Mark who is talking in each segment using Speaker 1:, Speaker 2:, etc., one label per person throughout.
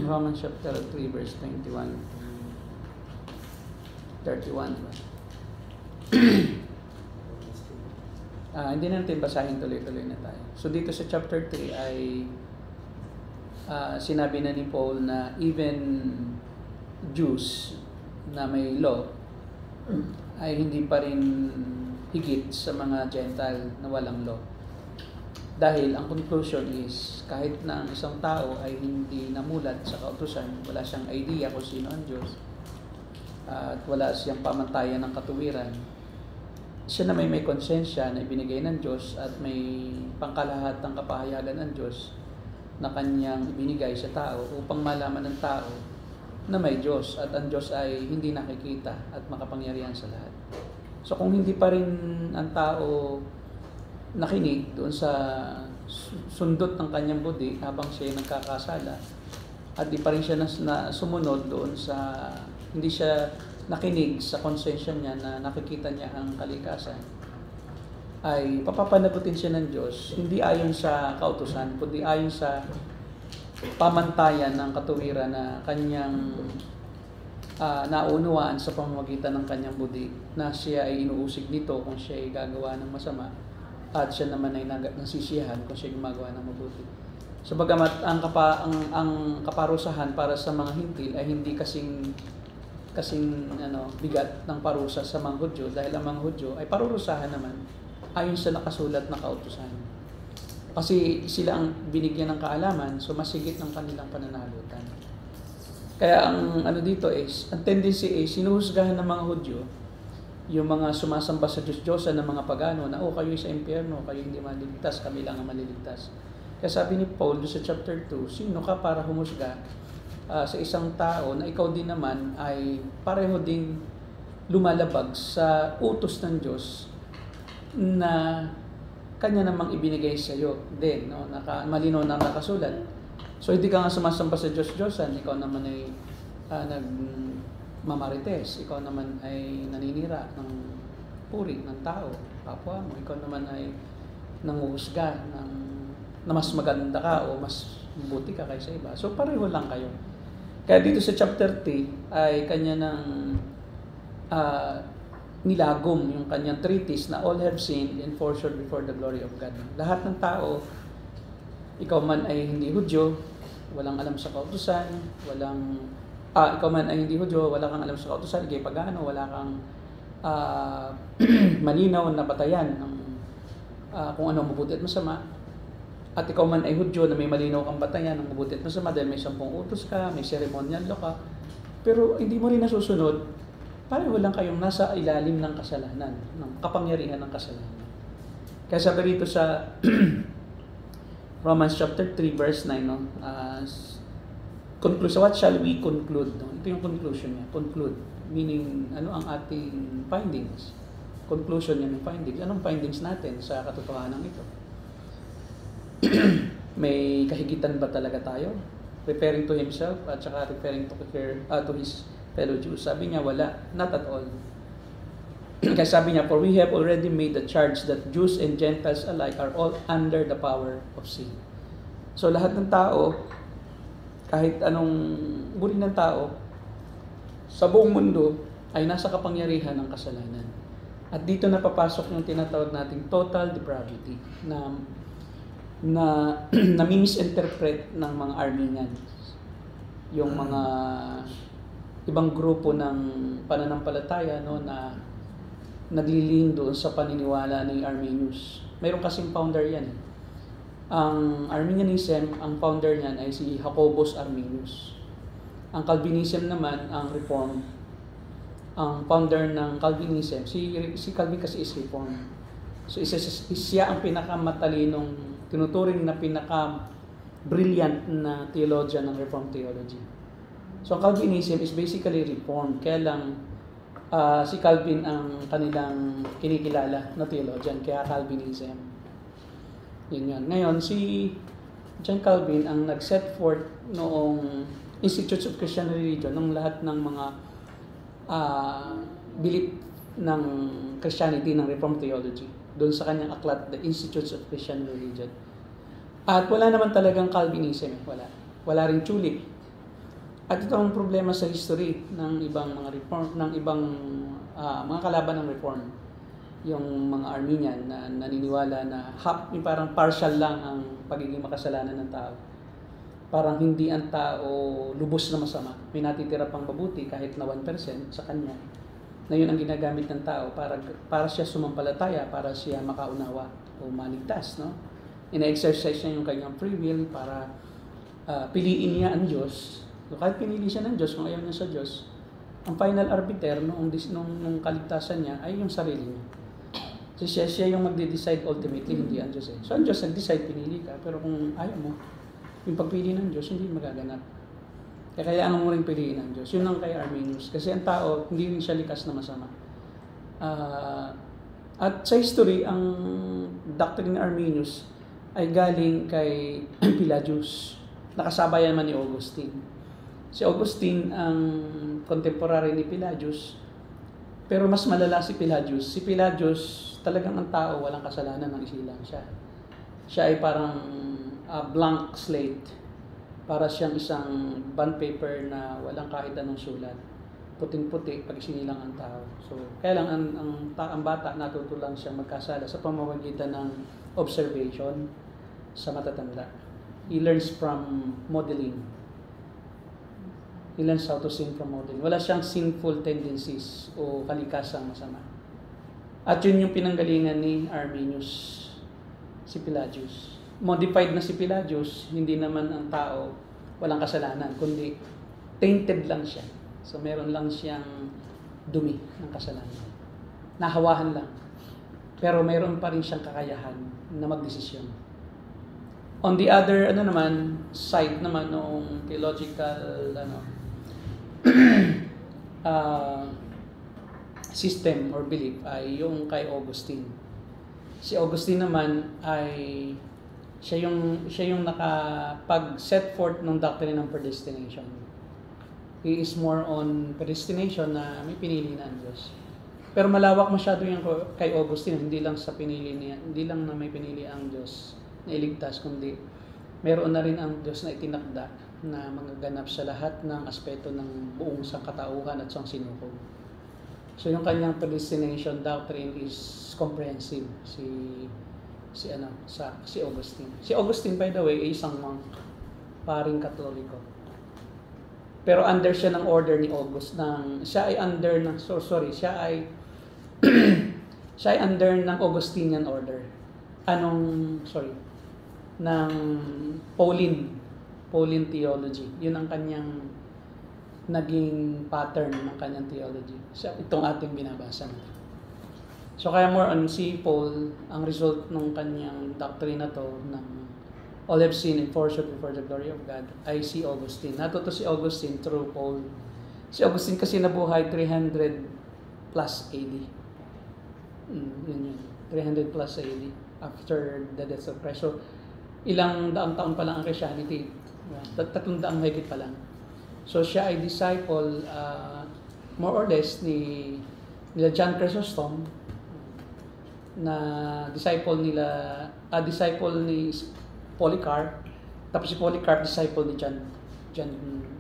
Speaker 1: Romans chapter 3 verse 21 31. Hindi natin basahin, tuloy-tuloy na tayo. So dito sa chapter 3 ay sinabi na ni Paul na even Jews na may law ay hindi pa rin higit sa mga Gentile na walang law. Dahil ang conclusion is kahit na ang isang tao ay hindi namulat sa kautusan, wala siyang idea kung sino ang Diyos, at wala siyang pamantayan ng katuwiran, siya na may konsensya na ibinigay ng Diyos at may pangkalahatang kapahayagan ng Diyos na kanyang ibinigay sa tao upang malaman ng tao na may Diyos at ang Diyos ay hindi nakikita at makapangyarihan sa lahat. So kung hindi pa rin ang tao nakinig doon sa sundot ng kanyang budi habang siya nagkakasala at di pa rin siya sumunod doon sa, hindi siya nakinig sa konsensya niya na nakikita niya ang kalikasan, ay papapanagutin siya ng Diyos hindi ayon sa kautusan kundi ayon sa pamantayan ng katuwiran na kanyang naunawaan sa pamamagitan ng kanyang budi na siya ay inuusig nito kung siya ay gagawa ng masama at siya naman ay nasisiyahan kung siya gumagawa ng mabuti. So bagamat ang kaparusahan para sa mga hintil ay hindi kasing bigat ng parusa sa mga Hudyo, dahil ang mga Hudyo ay parurusahan naman ayon sa nakasulat na kautusan. Kasi sila ang binigyan ng kaalaman, so masigit ng kanilang pananagutan. Kaya ang dito is, ang tendency is sinuhusgahan ng mga Hudyo yung mga sumasamba sa Diyos-Diyosan ng mga pagano na kayo sa impyerno, kayo hindi maliligtas, kami lang ang maliligtas. Kaya sabi ni Paul sa chapter 2, sino ka para humusga sa isang tao na ikaw din naman ay pareho ding lumalabag sa utos ng Diyos na kanya namang ibinigay sa iyo din, no? Malinaw na nakasulat. So hindi ka nga sumasamba sa Diyos-Diyosan, ikaw naman ay mamarites, ikaw naman ay naninira ng puri ng tao, kapwa mo, ikaw naman ay nanguhusga na mas maganda ka o mas mabuti ka kaysa iba. So pareho lang kayo. Kaya dito sa chapter 3 ay kanya ng nilagom yung kanyang treatise na all have sinned and fall short before the glory of God. Lahat ng tao, ikaw man ay hindi Hudyo, walang alam sa kautusan, ikaw man ay hindi Hudyo, wala kang alam sa kautusan, ikay pagano, wala kang malinaw na batayan ng kung ano mabuti at masama. At ikaw man ay Hudyo na may malinaw kang batayan ng mabuti at masama dahil may 10 utos ka, may ceremonial law ka, pero hindi mo rin nasusunod, pareho lang kayong nasa ilalim ng kasalanan, ng kapangyarihan ng kasalanan. Kaya sabi rito sa Romans chapter 3 verse 9, no? Conclusion, what shall we conclude? No? Ito yung conclusion niya. Conclude, meaning ano ang ating findings? Conclusion niya ng findings. Anong findings natin sa katotohanan ito? May kahigitan ba talaga tayo? Referring to himself at saka referring to his fellow Jews. Sabi niya, wala. Not at all. Kaya sabi niya, for we have already made the charge that Jews and Gentiles alike are all under the power of sin. So lahat ng tao, kahit anong uri ng tao, sa buong mundo ay nasa kapangyarihan ng kasalanan. At dito na papasok yung tinatawag nating total depravity na nami-misinterpret ng mga Armenians. Yung mga ibang grupo ng pananampalataya, no, na naglilihim doon sa paniniwala ni Arminius. Mayroon kasing founder yan. Ang Arminianism, ang founder niyan ay si Jacobus Arminius. Ang Calvinism naman, ang Reform. Ang founder ng Calvinism, si Calvin kasi is Reform. So siya ang pinakamatalinong, tinuturing na pinaka-brilliant na theologian ng Reformed theology. So Calvinism is basically Reform. Kaya lang si Calvin ang kanilang kinikilala na theologian, kaya Calvinism. Yun. Ngayon, si John Calvin ang nag-set forth noong Institutes of Christian Religion ng lahat ng mga belief ng Christianity, ng Reformed Theology. Doon sa kanyang aklat, The Institutes of Christian Religion. At wala naman talagang Calvinism. Wala rin Chulik. At ito ang problema sa history ng ibang mga reform, ng ibang mga kalaban ng reform. Yung mga Armenian na naniniwala na yung parang partial lang ang pagiging makasalanan ng tao. Parang hindi ang tao lubos na masama. May natitira pang mabuti kahit na 1% sa kanya. Na yun ang ginagamit ng tao para siya sumampalataya, para siya makaunawa o maligtas. No? Ina-exercise niya yung kanyang free will para piliin niya ang Diyos. So, kahit pinili siya ng Diyos, kung ayaw niya sa Diyos, ang final arbiter nung kaligtasan niya ay yung sarili niya. So, siya yung magde-decide ultimately, hindi ang Diyos. So, ang Diyos nag-decide, pinili ka. Pero kung ayaw mo, yung pagpili ng Diyos, hindi magaganap. Kaya mo rin piliin ng Diyos. Yun ang kay Arminius. Kasi ang tao, hindi rin siya likas na masama. At sa history, ang doctrine ng Arminius ay galing kay Pelagius. Nakasabayan man ni Augustine. Si Augustine ang contemporary ni Pelagius, pero mas malala si Pelagius. Si Pelagius, talagang ang tao, walang kasalanan ng isilang siya. Siya ay parang blank slate. Para siyang isang bond paper na walang kahit anong sulat. Puting-puti pag sinilang ang tao. So, kaya lang ang bata natuto lang siya magkasala sa pamamagitan ng observation sa matatanda. He learns from modeling. He learns how to sin from modeling. Wala siyang sinful tendencies o kalikasang masama. At yun yung pinanggalingan ni Arminius, si Pelagius. Modified na si Pelagius, hindi naman ang tao walang kasalanan, kundi tainted lang siya. So meron lang siyang dumi ng kasalanan. Nahawahan lang. Pero meron pa rin siyang kakayahan na magdesisyon. On the other side naman noong theological system or belief ay yung kay Augustine. Si Augustine naman ay siya yung nakapag-set forth ng doctrine ng predestination. He is more on predestination na may pinili na ang Diyos. Pero malawak masyado yung kay Augustine, hindi lang na may pinili ang Diyos na iligtas, kundi meron na rin ang Diyos na itinakda na magaganap sa lahat ng aspeto ng buong sangkatauhan at sangsinukob. So yung kanyang predestination doctrine is comprehensive. Si Augustine. Si Augustine, by the way, ay isang monk, paring Katoliko. Pero under siya ng order ni siya ay under ng Augustinian order. Ng Pauline theology. Yun ang kanyang naging pattern ng kanyang theology. So, itong ating binabasa natin. So, kaya more on si Paul, ang result ng kanyang doctrine na to, ng all have sinned and fall short before the glory of God, ay si Augustine. Natuto si Augustine through Paul. Si Augustine kasi nabuhay 300 plus AD. Yun. 300 plus AD after the death of Christ. So, ilang daang taon pa lang ang Christianity. 300 mahigit pa lang. So, siya ay disciple, more or less, nila John Chrysostom, na disciple ni Polycarp, tapos si Polycarp disciple ni John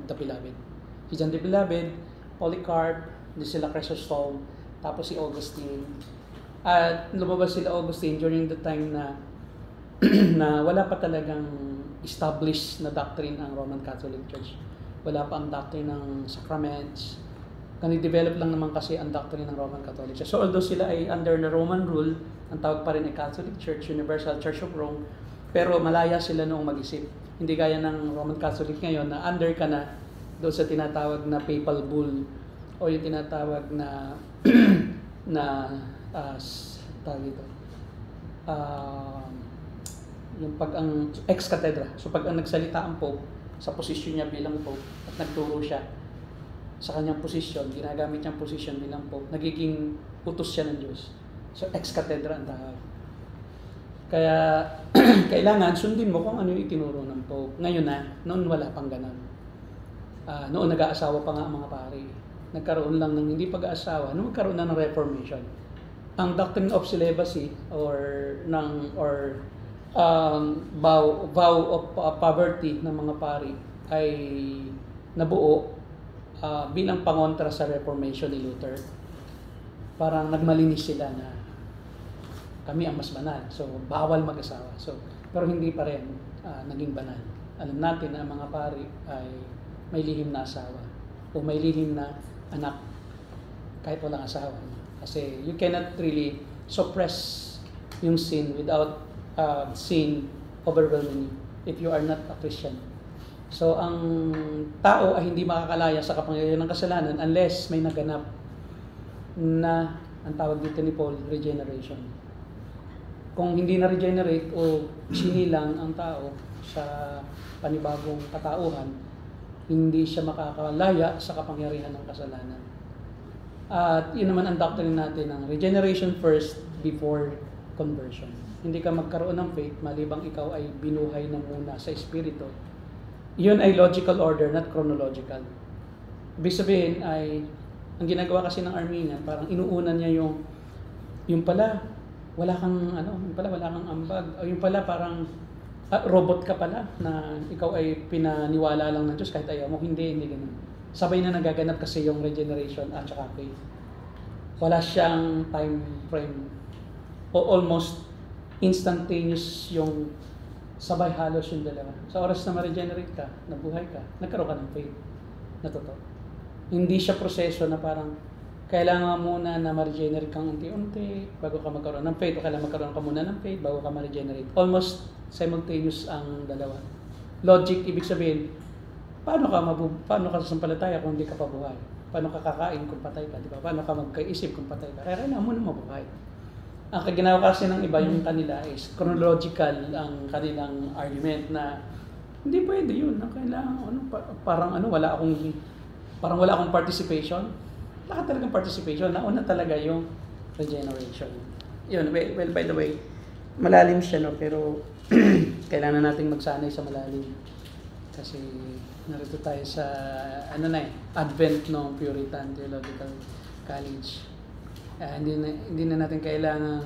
Speaker 1: the Beloved. Si John the Beloved, Polycarp, ni sila Chrysostom, tapos si Augustine. At lumabas sila Augustine during the time na na wala pa talagang established na doctrine ang Roman Catholic Church. Wala pa ang doctrine ng sacraments. Develop lang naman kasi ang doctrine ng Roman Catholic Church. So although sila ay under the Roman rule, ang tawag pa rin ay Catholic Church, Universal Church of Rome, pero malaya sila noong mag-isip. Hindi gaya ng Roman Catholic ngayon na under ka na doon sa tinatawag na papal bull o yung tinatawag na yung pag ang ex-cathedra. So pag ang nagsalita ang Pope sa posisyon niya bilang Pope at nagturo siya sa kanyang posisyon, ginagamit niyang posisyon bilang Pope, nagiging utos siya ng Diyos. So ex-cathedra ang tawag. Kaya kailangan sundin mo kung ano yung itinuro ng Pope. Ngayon noon wala pang ganun. Noon nag-aasawa pa nga ang mga pari. Nagkaroon lang ng hindi pag-aasawa, nung magkaroon na ng Reformation. Ang doctrine of celibacy vow of poverty ng mga pari ay nabuo bilang pangontra sa Reformation ni Luther. Parang nagmalinis sila na kami ang mas banal. So, bawal mag-asawa. So, pero hindi pa rin naging banal. Alam natin na ang mga pari ay may lihim na asawa o may lihim na anak kahit walang asawa. Kasi you cannot really suppress yung sin without sin overwhelming you if you are not a Christian. So, ang tao ay hindi makakalaya sa kapangyarihan ng kasalanan unless may naganap na ang tawag dito ni Paul, regeneration. Kung hindi na regenerate o sinilang ang tao sa panibagong katauhan, hindi siya makakalaya sa kapangyarihan ng kasalanan. At yun naman ang doctrine natin ng regeneration first before conversion. Hindi ka magkaroon ng faith malibang ikaw ay binuhay na muna sa espiritu. Yun ay logical order, not chronological. Ibig sabihin ay, ang ginagawa kasi ng Arminian, parang inuunan niya yung pala, wala kang ambag, o yung pala parang robot ka pala, na ikaw ay pinaniwala lang ng Diyos kahit ayaw mo. Hindi ganun. Sabay na nagaganap kasi yung regeneration at saka faith. Wala siyang time frame, o almost instantaneous yung sabay halos yung dalawa. Sa oras na ma-regenerate ka, nabuhay ka, nagkaroon ka ng faith na totoo. Hindi siya proseso na parang kailangan muna na ma-regenerate kang unti-unti bago ka magkaroon ng faith o kailangan magkaroon ka muna ng faith bago ka ma-regenerate. Almost simultaneous ang dalawa. Logic, ibig sabihin, paano ka sasampalataya kung hindi ka pa buhay? Paano ka kakain kung patay ka? Di ba? Paano ka magkaisip kung patay ka? Kaya kailangan mo na mabuhay. Ang ginawa kasi ng iba yung kanila is chronological ang kanilang argument na hindi pwede yun. Kailangan parang wala akong participation. Wala ka talagang participation. Nauna talaga yung regeneration. Yun, well, by the way, malalim siya, no? Pero kailangan nating magsanay sa malalim. Kasi narito tayo sa Advent ng Puritan Theological College. Hindi na natin kailangan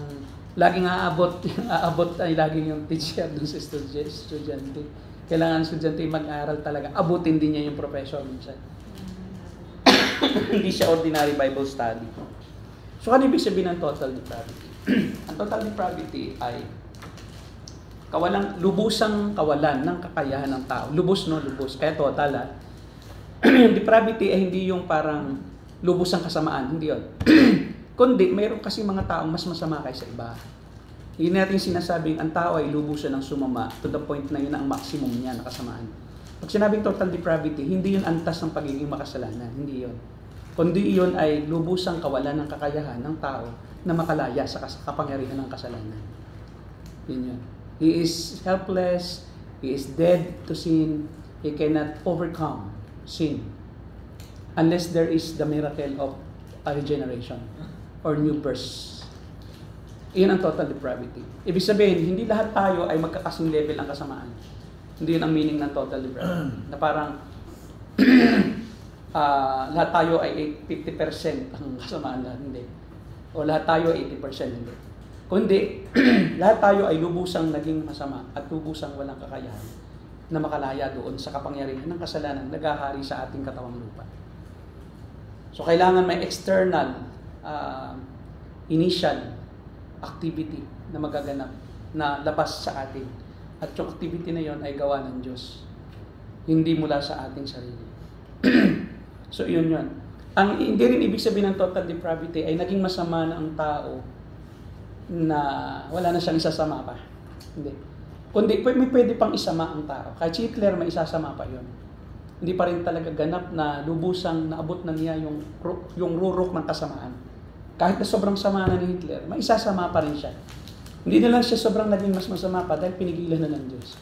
Speaker 1: laging aabot ay laging yung teacher dun sa estudyante. Kailangan estudyante mag-aral talaga. Abutin din niya yung professor minsan. Hindi siya ordinary Bible study. So, ano ibig sabihin ng total depravity? Ang total depravity ay lubusang kawalan ng kakayahan ng tao. Lubos. Kaya total, Yung depravity ay hindi yung parang lubusang kasamaan. Hindi yun. Kundi, mayroon kasi mga taong mas masama kaysa iba. Hindi natin sinasabing ang tao ay lubusan ng sumama to the point na yun ang maximum niya na kasamaan. Pag sinabing total depravity, hindi yun antas ng pagiging makasalanan. Hindi yun. Kundi yun ay lubusang kawalan ng kakayahan ng tao na makalaya sa kapangyarihan ng kasalanan. Yun yun. He is helpless. He is dead to sin. He cannot overcome sin unless there is the miracle of a regeneration or new birth. Iyon ang total depravity. Ibig sabihin, hindi lahat tayo ay magkakasing level ng kasamaan. Hindi yun ang meaning ng total depravity. Na parang lahat tayo ay 50% ang kasamaan lahat. Hindi. O lahat tayo ay 80%. Hindi. Kundi, lahat tayo ay lubusang naging masama at lubusang walang kakayahan na makalaya doon sa kapangyarihan ng kasalanan naghahari sa ating katawang lupa. So, kailangan may external initial activity na magaganap na labas sa atin. At yung activity na yon ay gawa ng Diyos. Hindi mula sa ating sarili. So, yun. Hindi rin ibig sabihin ng total depravity ay naging masama na ang tao na wala na siyang isasama pa. Hindi. Kundi may pwede pang isama ang tao. Kahit si Hitler may isasama pa yon. Hindi pa rin talaga ganap na lubusang naabot na niya yung rurok ng kasamaan. Kahit na sobrang sama na ni Hitler, may isasama pa rin siya. Hindi na lang siya sobrang naging mas masama pa dahil pinigilan na ng Diyos.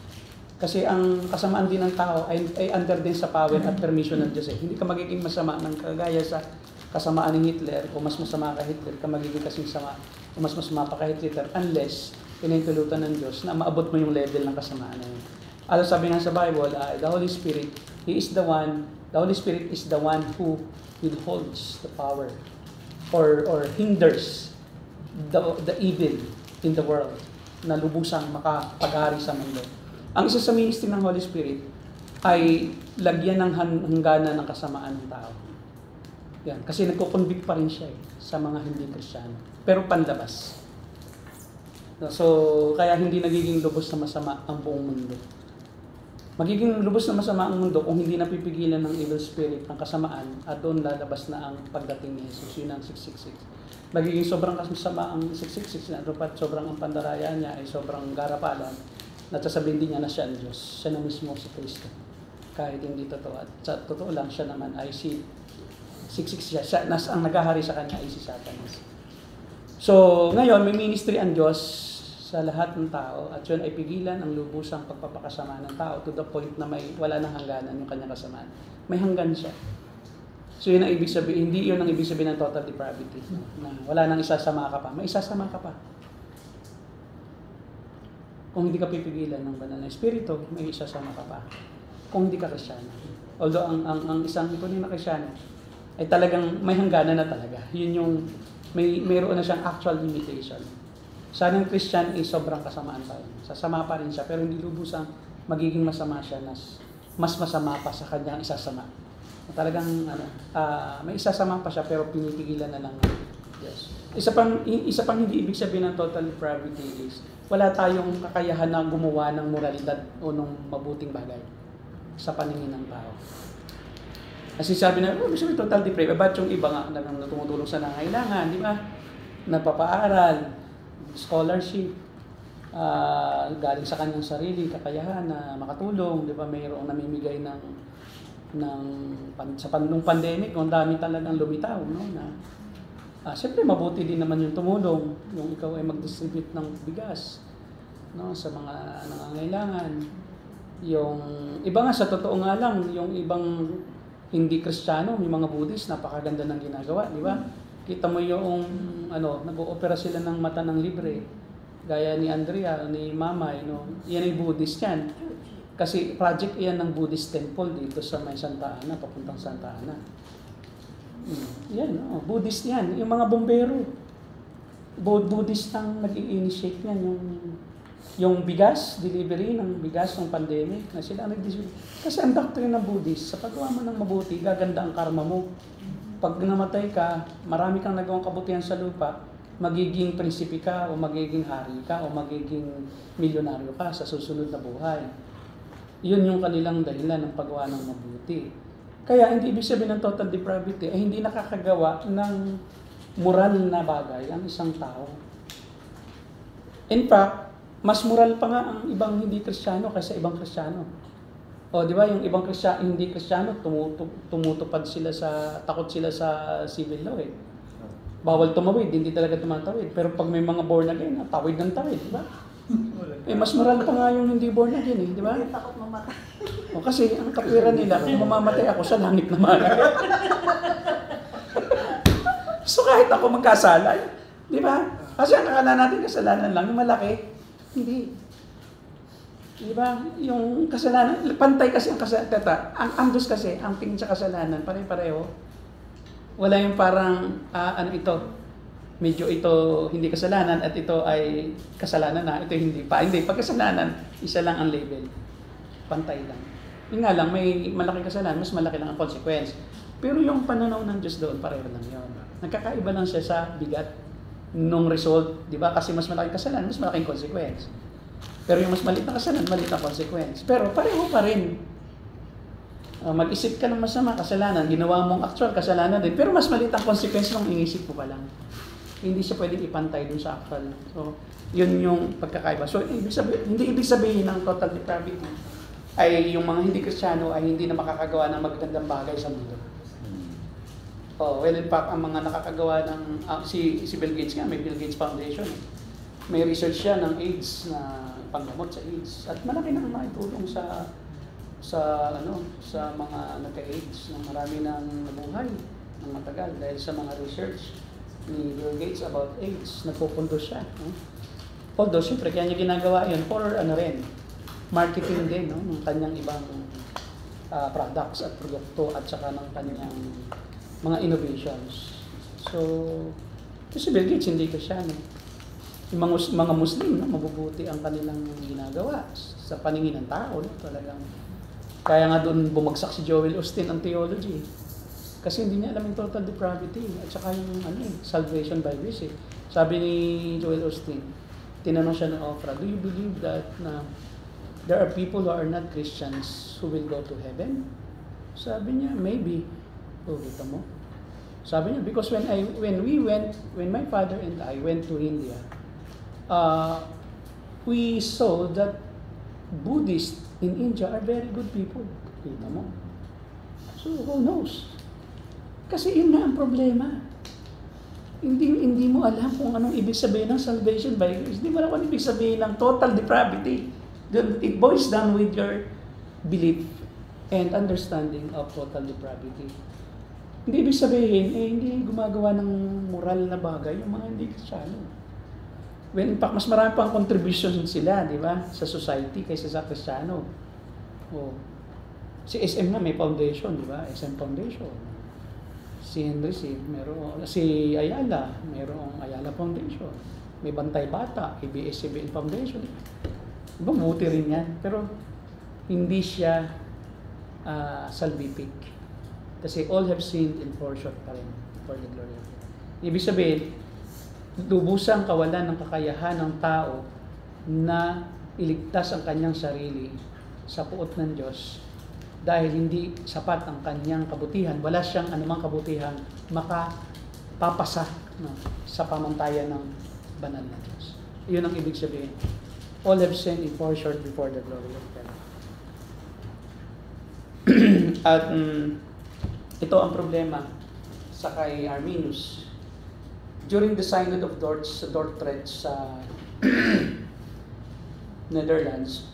Speaker 1: Kasi ang kasamaan din ng tao ay under din sa power at permission ng Diyos. Hindi ka magiging masama ng kagaya sa kasamaan ni Hitler o mas masama ka Hitler, ka magiging kasing sama o mas masama pa ka Hitler unless pinahintulutan ng Diyos na maabot mo yung level ng kasamaan na yun. Alam sabi nga sa Bible, the Holy Spirit, the Holy Spirit is the one who withholds the power or hinders the evil in the world na lubusang makapaghari sa mundo. Ang isa sa ministry ng Holy Spirit ay lagyan ng hangganan ng kasamaan ng tao. Yan. Kasi nagko-convict pa rin siya sa mga hindi Kristiyano. Pero panlabas. So, kaya hindi nagiging lubos na masama ang buong mundo. Magiging lubos na masama ang mundo kung hindi napipigilan ng evil spirit ang kasamaan at doon lalabas na ang pagdating ni Jesus. Yun ang 666. Magiging sobrang masama ang 666 na sobrang ang pandaraya niya ay sobrang garapalan. Nagsasabihin din niya na siya ang Diyos. Siya na mismo si Kristo. Kahit hindi totoo. At sa totoo lang, siya naman ay si 666 siya. Ang naghahari sa kanya ay si Satanas. So, ngayon, may ministry ang Diyos sa lahat ng tao at yun ay pigilan ang lubusang pagpapakasama ng tao to the point na wala nang hangganan yung kanyang kasamaan. May hanggan siya. So, yun ang ibig sabihin. Hindi yun ang ibig sabihin ng total depravity. Na wala nang isasama ka pa. May isasama ka pa. Kung hindi ka pipigilan ng banal na espiritu, may isasama ka pa. Kung hindi ka Kristyano. Although ang isang tunay na Kristyano ay talagang may hangganan na talaga. Yun yung mayroon na siyang actual limitation. Sana ng Christian ay sobrang kasamaan pa rin. Sasama pa rin siya pero hindi lubusang magiging masama siya na mas masama pa sa kanyang isasama. Talagang may isasama pa siya pero pinipigilan na lang ng Diyos. Isa pang hindi ibig sabihin ng total depravity is wala tayong kakayahan na gumawa ng moralidad o ng mabuting bagay sa paningin ng tao. Kasi sabi na, sabi total depravity. Ba't yung iba nga na tumutulong sa nangailangan, di ba? Nagpapaaral, scholarship, galing sa kanyang sarili, kakayahan na makatulong, di ba? Mayroong namimigay nung pandemic, ang dami talagang lumitaw, no? Siyempre, mabuti din naman yung tumulong, yung ikaw ay mag-distribute ng bigas, no? Sa mga nangangailangan. Yung iba nga, sa totoo nga lang, yung ibang hindi Kristiyano, may mga Buddhist, napakaganda ng ginagawa, di ba? Kita mo yung, nag-oopera sila ng mata ng libre. Gaya ni Andrea, ni Mamay, no? Yan ay Buddhist yan. Kasi project yan ng Buddhist temple dito sa may Santa Ana, papuntang Santa Ana. Yan, Buddhist yan. Yung mga bombero, Buddhist ang nag-initiate yan. Yung bigas, delivery ng bigas ng pandemic, na sila nag-distribute. Kasi ang doctrine ng Buddhist, sa paggawa mo ng mabuti, gaganda ang karma mo. Pag namatay ka, marami kang nagawang kabutihan sa lupa, magiging prinsipe ka, o magiging hari ka, o magiging milyonaryo ka sa susunod na buhay. Yun yung kanilang dahilan ng paggawa ng mabuti. Kaya hindi ibig sabihin ng total depravity ay hindi nakakagawa ng moral na bagay ang isang tao. In fact, mas moral pa nga ang ibang hindi Kristiyano kaysa ibang Kristiyano. O, di ba, yung ibang hindi Kristiyano, tumutupad sila takot sila sa civil law eh. Bawal tumawid, hindi talaga tumatawid. Pero pag may mga born again, tawid ng tawid, di ba? Mas moral pa nga yung hindi born again eh, di ba?
Speaker 2: Takot mamatay.
Speaker 1: O, kasi ang katwiran nila, kung mamamatay ako sa langit naman. So kahit ako magkasala, di ba? Kasi ang akala natin kasalanan lang, yung malaki. Hindi. Di ba? Yung kasalanan, pantay kasi ang kasalanan. Ang Diyos kasi, ang tingin sa kasalanan, pare-pareho. Wala yung parang, medyo ito hindi kasalanan at ito ay kasalanan na, ito hindi pa. Hindi, pag kasalanan, isa lang ang label. Pantay lang. Yun nga lang, may malaking kasalanan, mas malaki lang ang consequence. Pero yung pananaw ng Diyos doon, pareho lang yun. Nagkakaiba lang siya sa bigat nung result, di ba? Kasi mas malaking kasalanan, mas malaking consequence. Pero yung mas maliit na kasalanan, maliit na consequence. Pero pareho pa rin. Mag-isip ka ng masama, kasalanan, ginawa mong actual, kasalanan din. Pero mas maliit ang consequence nung inisip mo pa lang. Hindi siya pwedeng ipantay dun sa actual. So, yun yung pagkakaiba. So, hindi ibig sabihin ng total depravity ay yung mga hindi Kristiyano ay hindi na makakagawa ng magagandang bagay sa mundo. Well, in fact, ang mga nakakagawa ng si Bill Gates nga, may Bill Gates Foundation. May research siya ng AIDS na panggamot sa AIDS. At malaki na maitulong sa mga nagka-AIDS na marami nang nabuhay ng matagal dahil sa mga research ni Bill Gates about AIDS. Nagpupundo siya. Although, siyempre, kaya niya ginagawa yun for marketing din, ng kanyang ibang products at produkto at saka ng kanyang mga innovations. So, si Bill Gates, hindi ka siya. Yung mga Muslim, mabubuti ang kanilang ginagawa sa paningin ng tao. Talagang Kaya nga doon bumagsak si Joel Osteen ang theology. Kasi hindi niya alam yung total depravity at saka yung salvation by grace. Sabi ni Joel Osteen, tinanong siya ng Oprah, do you believe that there are people who are not Christians who will go to heaven? Sabi niya, maybe. Kita mo? Sabi niya, because when my father and I went to India, we saw that Buddhists in India are very good people. Kita mo? So, who knows? Kasi yun nga ang problema. Hindi mo alam kung anong ibig sabihin ng salvation by grace. Hindi mo alam kung anong ibig sabihin ng total depravity. It boils down with your belief and understanding of total depravity. Hindi ibig sabihin, hindi gumagawa ng moral na bagay yung mga hindi Kristiyano. When in fact, mas marami pang contribution sila, di ba, sa society kaysa sa Kristiyano. Si SM na may foundation, di ba? SM Foundation. Si Henry si Ayala, mayroong Ayala Foundation. May Bantay Bata, ABS-CBN Foundation. Diba, buti rin yan. Pero hindi siya salvific. Kasi all have sinned and fall short pa rin for the glory of God. Ibig sabihin, lubusang kawalan ng kakayahan ng tao na iligtas ang kanyang sarili sa puot ng Diyos dahil hindi sapat ang kanyang kabutihan. Wala siyang anumang kabutihan makapapasa sa pamantayan ng banal na Diyos. Iyon ang ibig sabihin. All have sinned and fall short before the glory of God. At ito ang problema sa kay Arminius. During the Synod of Dordrecht sa Netherlands,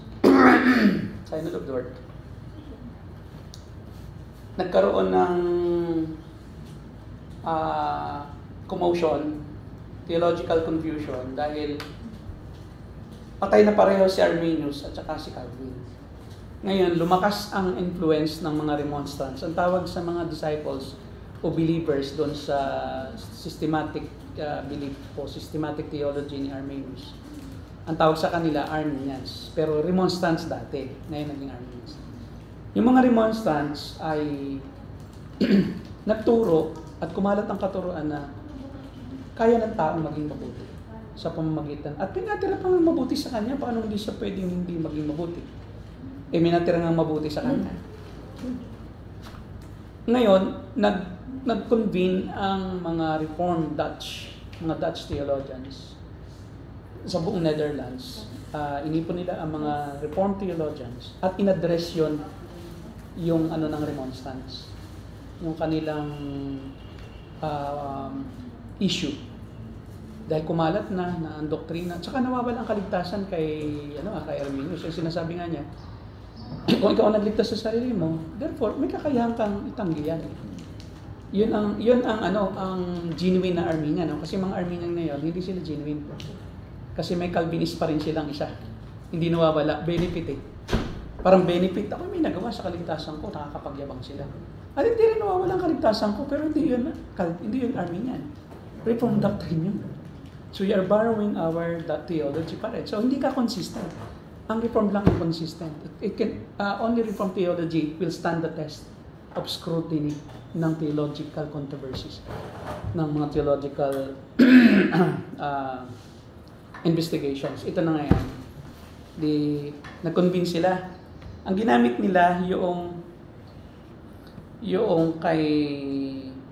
Speaker 1: Synod of Dort, nagkaroon ng commotion, theological confusion dahil patay na pareho si Arminius at saka si Calvin. Ngayon, lumakas ang influence ng mga remonstrants. Ang tawag sa mga disciples o believers doon sa systematic belief o systematic theology ni Arminius. Ang tawag sa kanila, Arminians. Pero remonstrants dati, ngayon naging Arminians. Yung mga remonstrants ay nagturo at kumalat ang katuruan na kaya ng taong maging mabuti sa pamamagitan. At pinatira pang mabuti sa kanya, paano hindi siya pwedeng hindi maging mabuti? May natira ng mabuti sa kanya. Ngayon, nag-convene ang mga Reformed mga Dutch theologians sa buong Netherlands. Inipon nila ang mga Reformed theologians at inaddress yung ng remonstrants, yung kanilang issue. Dahil kumalat na ang doktrina, tsaka nawawala ang kaligtasan kay Arminius. Yung sinasabi nga niya, kung ikaw ang nagligtas sa sarili mo, therefore may kakayahan kang itanggi yan. Yun ang genuine na Arminian, no? Kasi mga Arminian ngayon, hindi sila genuine. Kasi may Calvinist pa rin silang isa. Hindi nawawala, benefit . Parang benefit, ako may nagawa sa kaligtasan ko, nakakapagyabang sila. At hindi rin nawawala ang kaligtasan ko, pero hindi yun Arminian. Reformed doctrine yun. So you are borrowing our theology pa rin. So hindi ka consistent. Ang Reformed lang ang consistent. Only Reformed theology will stand the test of scrutiny ng theological controversies, ng mga theological investigations. Ito na ngayon. Nag-convince sila. Ang ginamit nila yung kay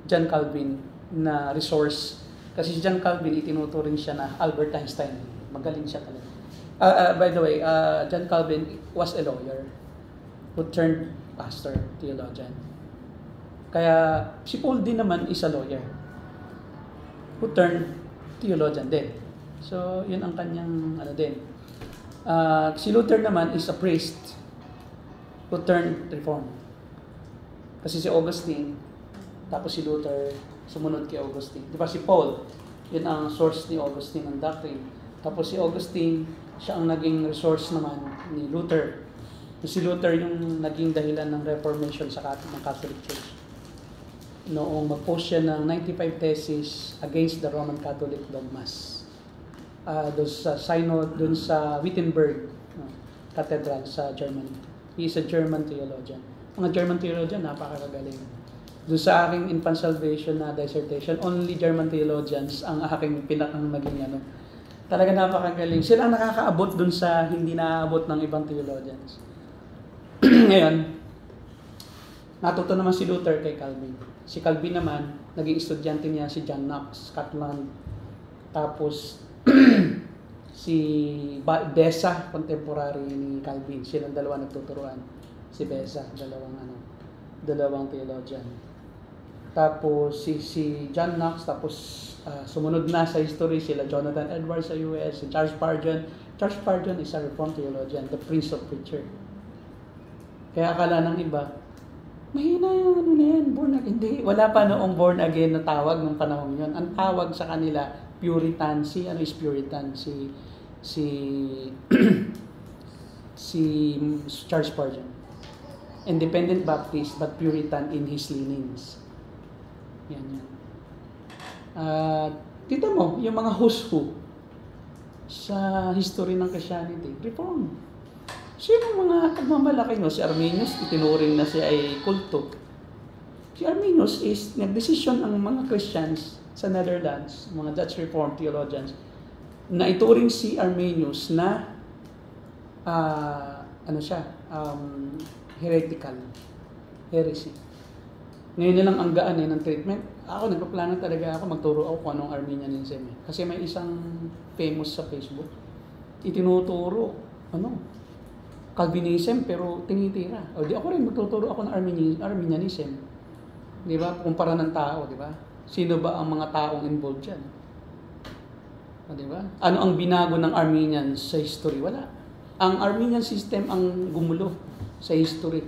Speaker 1: John Calvin na resource. Kasi si John Calvin, itinuturing siya na Albert Einstein. Magaling siya talaga. By the way, John Calvin was a lawyer who turned pastor, theologian. Kaya si Paul din naman is a lawyer who turned theologian din. So, yun ang kanyang din. Si Luther naman is a priest who turned reform. Kasi si Augustine, tapos si Luther, sumunod kay Augustine. Di ba si Paul, yun ang source ni Augustine ng doctrine. Tapos si Augustine, siya ang naging resource naman ni Luther. Si Luther yung naging dahilan ng Reformation sa Catholic Church. Noong mag-post siya ng 95 theses against the Roman Catholic dogmas. Doon sa Synod, doon sa Wittenberg Cathedral sa Germany. He is a German theologian. Mga German theologian, napakagaling. Doon sa aking infant salvation na dissertation, only German theologians ang aking pinakang maging Talaga napakagaling. Sila ang nakakaabot doon sa hindi naaabot ng ibang theologians. Ngayon, natuto naman si Luther kay Calvin. Si Calvin naman, naging estudyante niya si John Knox, Scotland. Tapos, si Beza, contemporary ni Calvin. Silang dalawa nagtuturuan. Si Beza, dalawang theologian. Tapos, si John Knox, tapos sumunod na sa history sila Jonathan Edwards sa US, si Charles Spurgeon. Charles Spurgeon is a Reformed theologian, the Prince of Preacher. Kaya akala ng iba, mahina yung na yan, born again. Hindi, wala pa noong born again na tawag ng panahon yun. Ang tawag sa kanila, Puritan. Ano is Puritan? Si Charles Spurgeon. Independent Baptist, but Puritan in his leanings. Yan. Kita mo, yung mga who's who sa history ng Christianity, Reform. Sino mga pagmamalaki nyo? Si Arminius, itinuring na siya ay kulto. Si Arminius is nag-decision ang mga Christians sa Netherlands, mga Dutch Reformed theologians, na ituring si Arminius na heretical, heresy. Ngayon nilang ang gaan ng treatment. Ako, nagpaplano talaga ako, magturo ako kung anong Arminianism. Kasi may isang famous sa Facebook, itinuturo, Calvinism, pero tinitira. O di ako rin, magtuturo ako ng Arminianism. Di ba? Kumpara ng tao, di ba? Sino ba ang mga taong involved dyan? O di ba? Ano ang binago ng Arminians sa history? Wala. Ang Arminian system ang gumulo sa history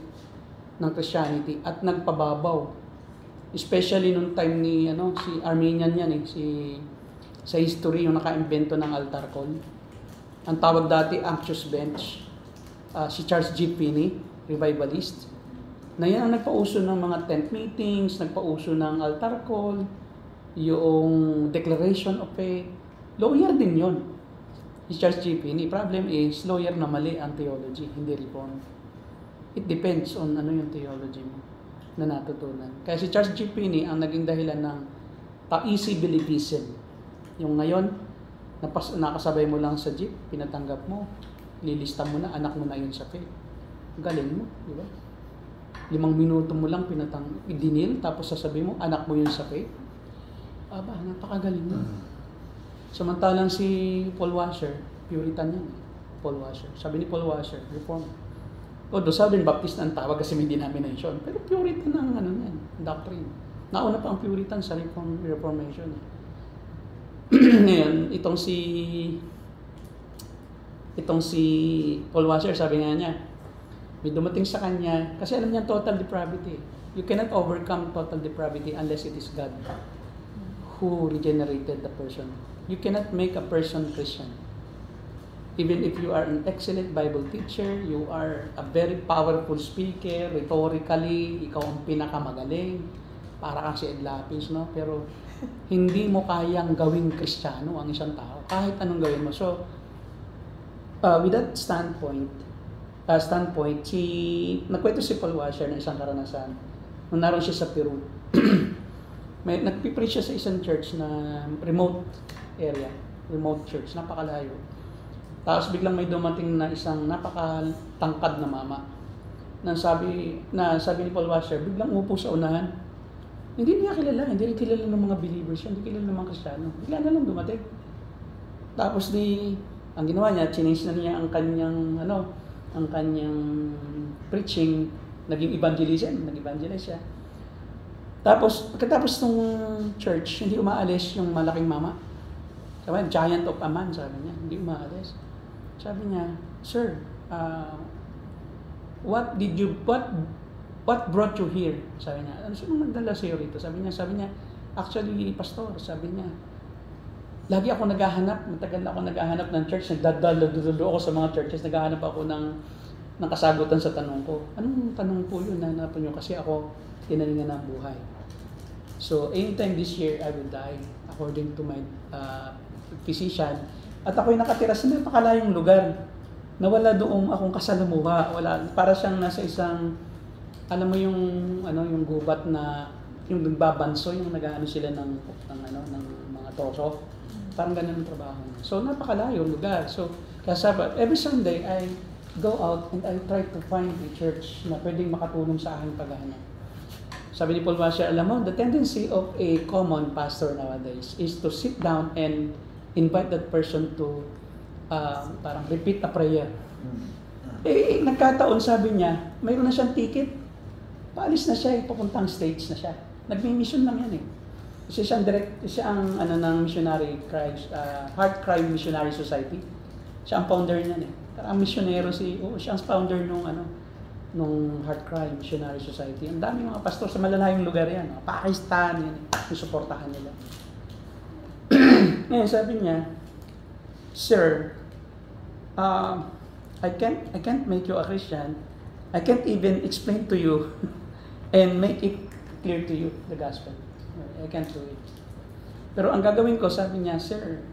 Speaker 1: ng Christianity at nagpababaw. Especially nung time ni si Arminian yan sa history yung naka-imbento ng altar call. Ang tawag dati Anxious Bench. Si Charles G. Finney, revivalist. Na yan ang nagpauso ng mga tent meetings, nagpauso ng altar call, yung declaration of faith. Lawyer din yon. Si Charles G. Finney. Problem is, lawyer na mali ang theology, hindi reform. It depends on yung theology mo na natutunan. Kaya si Charles G. Finney ang naging dahilan ng easy believism. Yung ngayon, nakasabay mo lang sa jeep, pinatanggap mo, lilista mo na, anak mo na yun sa faith. Galing mo, di ba? 5 minuto mo lang idinil, tapos sasabihin mo, anak mo yun sa faith. Aba, napakagaling mo. Samantalang si Paul Washer, Puritan yan. Paul Washer. Sabi ni Paul Washer, Reform. Although Southern Baptist ang tawag kasi may denomination, pero Puritan ang yan, doctrine. Nauna pa ang Puritan sa Reformation. Ngayon, itong si Paul Washer, sabi nga niya, may dumating sa kanya, kasi alam niya total depravity. You cannot overcome total depravity unless it is God who regenerated the person. You cannot make a person Christian. Even if you are an excellent Bible teacher, you are a very powerful speaker, rhetorically, ikaw ang pinakamagaling, para kang si Ed Lapis, no? Pero hindi mo kayang gawing Kristiyano ang isang tao, kahit anong gawin mo. So, with that standpoint, nagkwento si Paul Washer ng isang karanasan. Nung naroon siya sa Peru, nagpipreach siya sa isang church na remote area, remote church, napakalayo. Tapos biglang may dumating na isang napakatangkad na mama. Sabi ni Paul Washer, biglang upo sa unahan. Hindi niya kilala, hindi rin kilala ng mga believers, hindi kilala ng mga Kristiyano. Bigla na lang dumating. Tapos ang ginawa niya, change na niya ang kanyang preaching, naging evangelism, nag-evangelize siya. Tapos, pagkatapos ng church, hindi umaalis yung malaking mama. Sabi, giant of a man, sabi niya, hindi umaalis. Sabi niya, Sir, what brought you here? Sabi niya, sino nagdala sa'yo rito? Sabi niya, actually, pastor, sabi niya, lagi ako naghahanap, matagal na ako naghahanap ng church, nagdadalo ako sa mga churches, naghahanap ako ng kasagutan sa tanong ko. Anong tanong po yun na hanapin niyo? Kasi ako, tinalingan ng buhay. So, anytime this year, I will die, according to my physician. At ako'y nakatira sa napakalayong lugar. nawala doon akong kasalamuha. Wala, para siyang nasa isang, alam mo yung, yung gubat na, yung nagbabanso, yung nag-ano sila ng mga toso. Parang ganun ang trabaho niya. So, napakalayo lugar. So, every Sunday, I go out and I try to find a church na pwedeng makatulong sa aking paghahanap. Sabi ni Paul Washer, alam mo, the tendency of a common pastor nowadays is to sit down and invite that person to parang repeat a prayer. Nagkataon, sabi niya, mayroon na siyang ticket. Paalis na siya, papuntang stage na siya. Nagmi-mission lang yan eh. Kasi siya ang ng missionary Heart Cry Missionary Society. Siya ang founder niyan eh. Ang misyonero siya ang founder nung Heart Cry Missionary Society. Ang daming mga pastor sa malalayong lugar yan. Pakistan, yan, yung suportahan nila. Ngayon, sabi niya, Sir, I can't make you a Christian. I can't even explain to you and make it clear to you the gospel. I can't do it. Pero ang gagawin ko, sabi niya, Sir,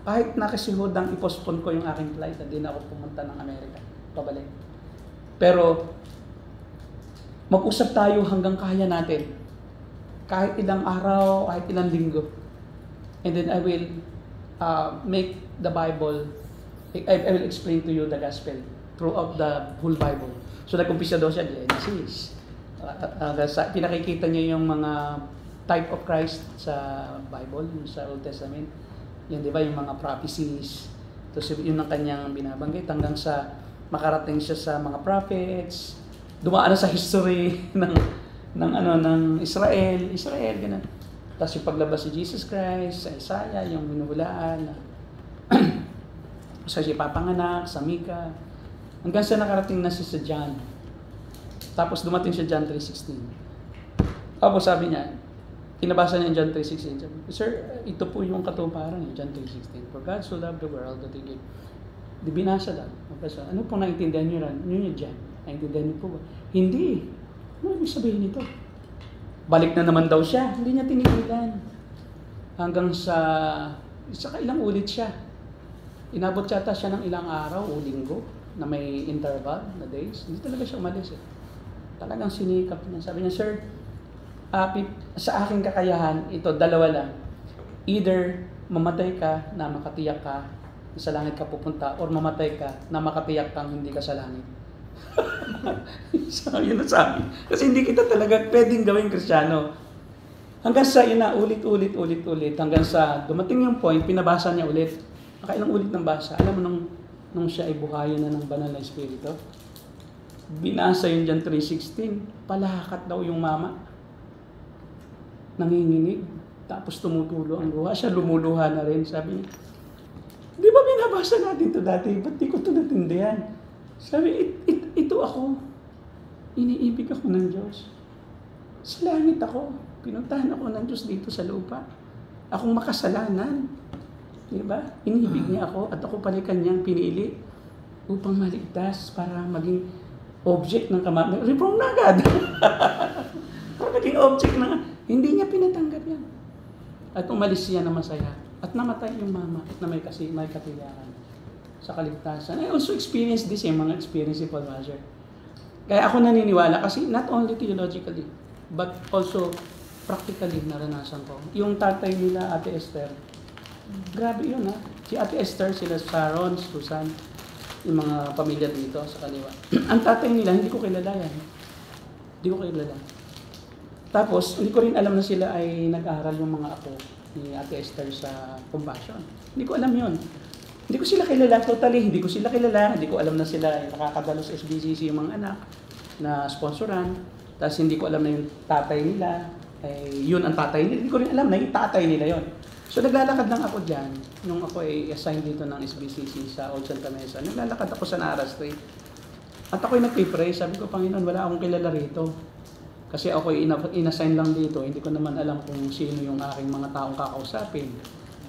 Speaker 1: kahit nakasihudang ipospon ko yung aking flight, hindi na ako pumunta ng Amerika, pabalik. Pero, mag-usap tayo hanggang kaya natin. Kahit ilang araw, kahit ilang linggo. And then I will make the Bible, I will explain to you the gospel throughout the whole Bible. So, nag-umpisa daw siya, Genesis. Pinakikita niya yung mga type of Christ sa Bible, sa Old Testament. Yun, di ba, yung mga prophecies. Tapos yun ang kanyang binabanggit hanggang sa makarating siya sa mga prophets, dumaan na sa history ng Israel, ganun. Tapos yung paglabas si Jesus Christ, sa Isaiah, yung binuhulaan, sa siya papanganak, sa Mika, hanggang sa nakarating na siya sa John. Tapos dumating siya John 3:16. Tapos sabi niya, kinabasa niya John 3:16. Sir, ito po yung katuparan ni John 3:16. For God so loved the world that He gave. Di binasa lang. Ano po naintindihan niyo rin? Ano niyo dyan? Naintindihan niyo po ba? Hindi. Ano ibig sabihin nito? Balik na naman daw siya. Hindi niya tinigilan. Hanggang sa ilang ulit siya. Inabot yata siya ng ilang araw o linggo na may interval na days. Hindi talaga siya umalis eh. Talagang sinikap niya. Sabi niya, Sir, sa aking kakayahan, ito, dalawa lang. Either mamatay ka na makatiyak ka, sa langit ka pupunta, or mamatay ka na makatiyak kang hindi ka sa langit. So, yun ang sabi. Kasi hindi kita talaga pwedeng gawing Kristiyano. Hanggang sa ulit, hanggang sa dumating yung point, pinabasa niya ulit. Nakailang ulit ng basa. Alam mo, nung siya ay buhayan na ng banal na Espiritu, binasa yung John 3:16, palakat daw yung mama. Nanginginig, tapos tumutulo ang luha. Siya lumuluha na rin, sabi niya. Di ba binabasa natin ito dati? Ba't di ko ito natindihan? Sabi, ito ako. Iniibig ako ng Diyos. Sa langit ako. Pinuntahan ako ng Diyos dito sa lupa. Akong makasalanan. Di ba? Iniibig niya ako at ako pala kanyang pinili upang maligtas para maging object ng kamatayan. Reform na agad. Para maging object ng... Hindi niya pinatanggap yan. At umalis siya na masaya. At namatay yung mama at na may katiyakan sa kaligtasan. I also experienced this, yung mga experience ni Paul Washer. Kaya ako naniniwala kasi not only theologically, but also practically naranasan ko. Yung tatay nila, Ate Esther, grabe yun ha. Si Ate Esther, sila Sharon, Susan, yung mga pamilya dito sa kaliwa. Ang tatay nila, hindi ko kilala yan. Hindi ko kilala. Tapos, hindi ko rin alam na sila ay nag-aaral yung mga apo ni Ate Esther sa Compassion. Hindi ko alam yun. Hindi ko sila kilala totally. Hindi ko sila kilala. Hindi ko alam na sila ay nakakadalo sa SBCC yung mga anak na sponsoran. Tapos hindi ko alam na yung tatay nila. Yun ang tatay nila. Hindi ko rin alam na yung tatay nila yun. So naglalakad lang ako dyan. Nung ako ay assigned dito ng SBCC sa Old Santa Mesa. Naglalakad ako sa Nara Street. At ako'y nagpipray. Sabi ko, Panginoon, wala akong kilala rito. Kasi ako inassign lang dito, hindi ko naman alam kung sino yung aking mga taong kakausapin.